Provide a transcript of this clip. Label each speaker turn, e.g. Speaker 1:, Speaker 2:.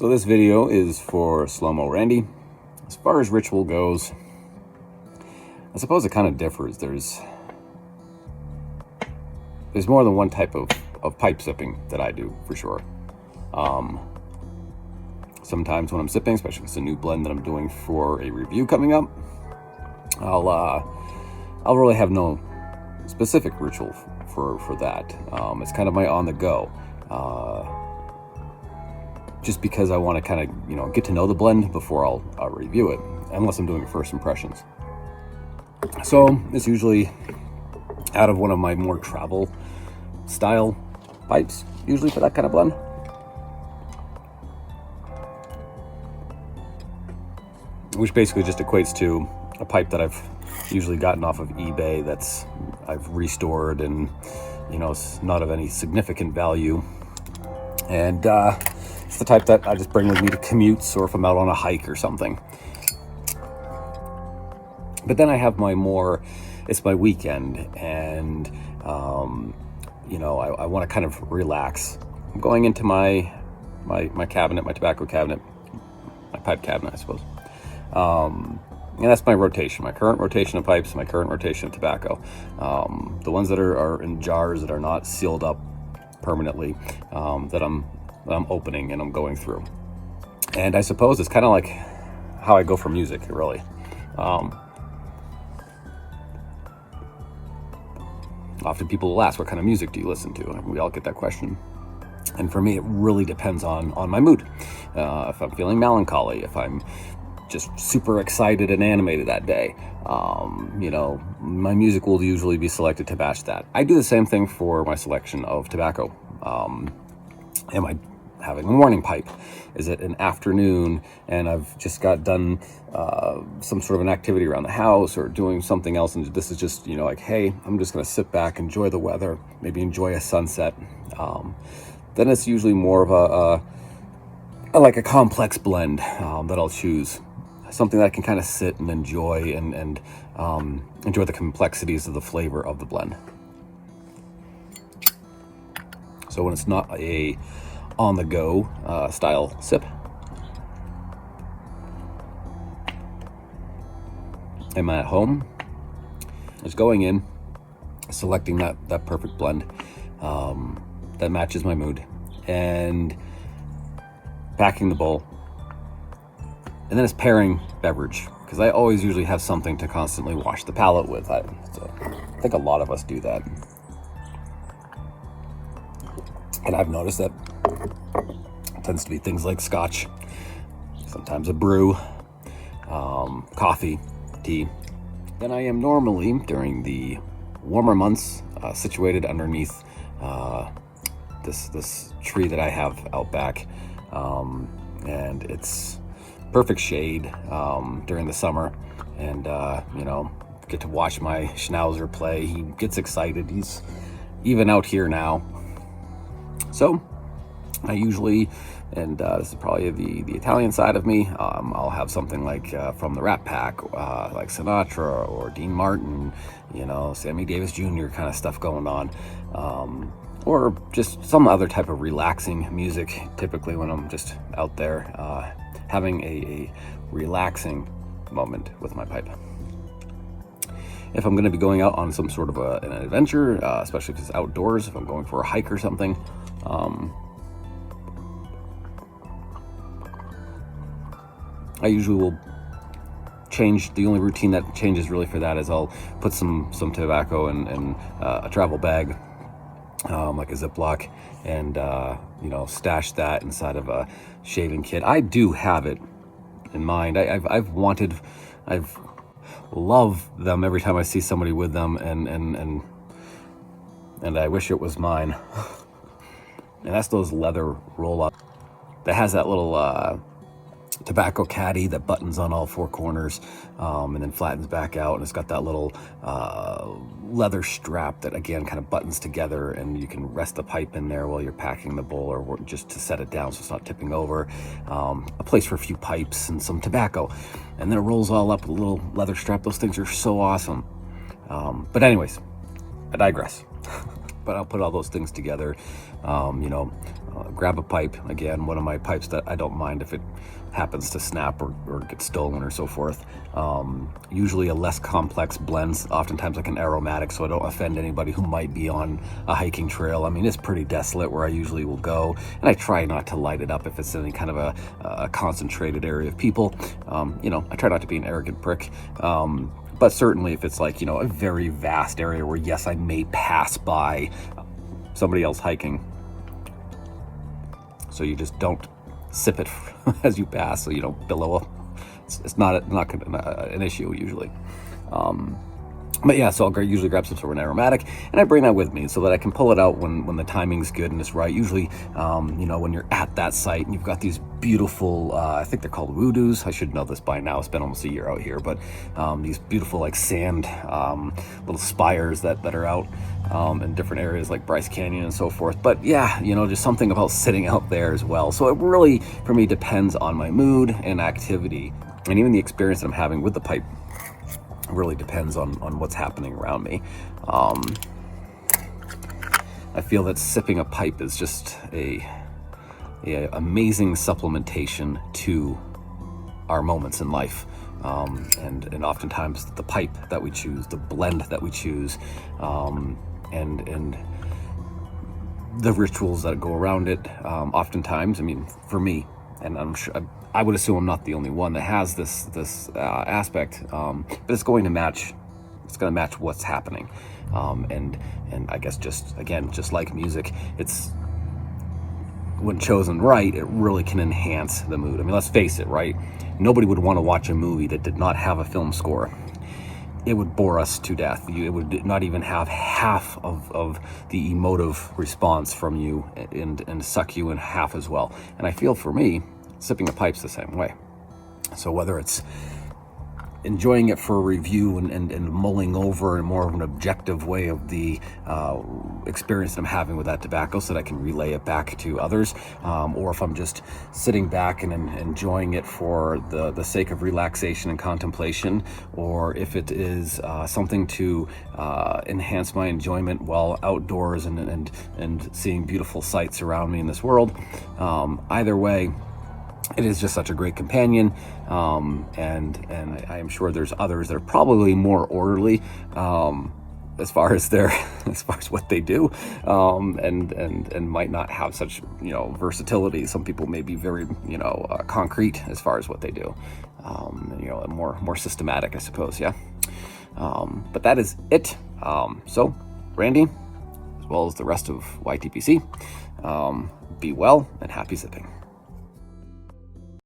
Speaker 1: So this video is for Slow-Mo Randy. As far as ritual goes, I suppose it kind of differs. There's more than one type of pipe sipping that I do, for sure. Sometimes when I'm sipping, especially if it's a new blend that I'm doing for a review coming up, I'll really have no specific ritual for that. It's kind of my on the go. Just because I want to kind of, get to know the blend before I'll review it, unless I'm doing first impressions. So it's usually out of one of my more travel style pipes, usually for that kind of blend. Which basically just equates to a pipe that I've usually gotten off of eBay that's I've restored and, it's not of any significant value. And it's the type that I just bring with me to commutes or if I'm out on a hike or something. But then I have it's my weekend and, I want to kind of relax. I'm going into my cabinet, my tobacco cabinet, my pipe cabinet, I suppose. And that's my rotation, my current rotation of pipes, my current rotation of tobacco. The ones that are in jars that are not sealed up permanently, that I'm opening and I'm going through. And I suppose it's kind of like how I go for music, really. Often people will ask, what kind of music do you listen to? And we all get that question. And for me, it really depends on my mood. If I'm feeling melancholy, if I'm just super excited and animated that day, my music will usually be selected to match that. I do the same thing for my selection of tobacco. Am I having a morning pipe? Is it an afternoon and I've just got done some sort of an activity around the house or doing something else, and this is just hey, I'm just going to sit back, enjoy the weather, maybe enjoy a sunset. Then it's usually more of a complex blend that I'll choose, something that I can kind of sit and enjoy and enjoy the complexities of the flavor of the blend. So when it's not a on-the-go style sip, am I at home? Just going in, selecting that perfect blend that matches my mood, and packing the bowl. And then it's pairing beverage, because I always usually have something to constantly wash the palate with. I think a lot of us do that. And I've noticed that it tends to be things like scotch, sometimes a brew, coffee, tea. Then I am normally, during the warmer months, situated underneath this tree that I have out back. And it's perfect shade during the summer. And, get to watch my schnauzer play. He gets excited. He's even out here now. So I usually, and this is probably the Italian side of me, I'll have something like from the Rat Pack, like Sinatra or Dean Martin, Sammy Davis Jr. kind of stuff going on, or just some other type of relaxing music, typically when I'm just out there having a relaxing moment with my pipe. If I'm going to be going out on some sort of an adventure, especially if it's outdoors, if I'm going for a hike or something, I usually will change. The only routine that changes really for that is I'll put some tobacco in a travel bag, like a Ziploc, and stash that inside of a shaving kit. I do have it in mind. I've loved them every time I see somebody with them, and I wish it was mine. And that's those leather roll-up that has that little tobacco caddy that buttons on all four corners, and then flattens back out, and it's got that little leather strap that again kind of buttons together, and you can rest the pipe in there while you're packing the bowl, or just to set it down so it's not tipping over. A place for a few pipes and some tobacco, and then it rolls all up with a little leather strap. Those things are so awesome. But anyways, I digress. But I'll put all those things together, grab a pipe. Again, one of my pipes that I don't mind if it happens to snap or get stolen or so forth. Usually a less complex blends, oftentimes like an aromatic, so I don't offend anybody who might be on a hiking trail. I mean, it's pretty desolate where I usually will go, and I try not to light it up if it's in any kind of a concentrated area of people. I try not to be an arrogant prick. But certainly if it's like, a very vast area where, yes, I may pass by somebody else hiking, so you just don't sip it as you pass, so you don't billow. It's not an issue usually. But yeah, so I'll usually grab some sort of an aromatic, and I bring that with me so that I can pull it out when the timing's good and it's right. Usually, when you're at that site and you've got these beautiful, I think they're called woodoos. I should know this by now. It's been almost a year out here, but these beautiful like sand little spires that are out in different areas like Bryce Canyon and so forth. But yeah, just something about sitting out there as well. So it really, for me, depends on my mood and activity, and even the experience that I'm having with the pipe really depends on what's happening around me. I feel that sipping a pipe is just a amazing supplementation to our moments in life. And oftentimes the pipe that we choose, the blend that we choose, and the rituals that go around it, oftentimes, I mean, for me, and I'm sure I would assume I'm not the only one that has this aspect, but it's going to match. It's going to match what's happening, and I guess just like music, it's when chosen right, it really can enhance the mood. I mean, let's face it, right? Nobody would want to watch a movie that did not have a film score. It would bore us to death. It would not even have half of the emotive response from you, and suck you in half as well. And I feel for me, sipping a pipe's the same way. So whether it's enjoying it for a review and mulling over in more of an objective way of the experience that I'm having with that tobacco so that I can relay it back to others, or if I'm just sitting back and enjoying it for the sake of relaxation and contemplation, or if it is something to enhance my enjoyment while outdoors and seeing beautiful sights around me in this world. Either way, it is just such a great companion, and I am sure there's others that are probably more orderly as far as what they do, and might not have such versatility. Some people may be very concrete as far as what they do, more systematic, I suppose. Yeah, but that is it. So, Randy, as well as the rest of YTPC, be well and happy zipping.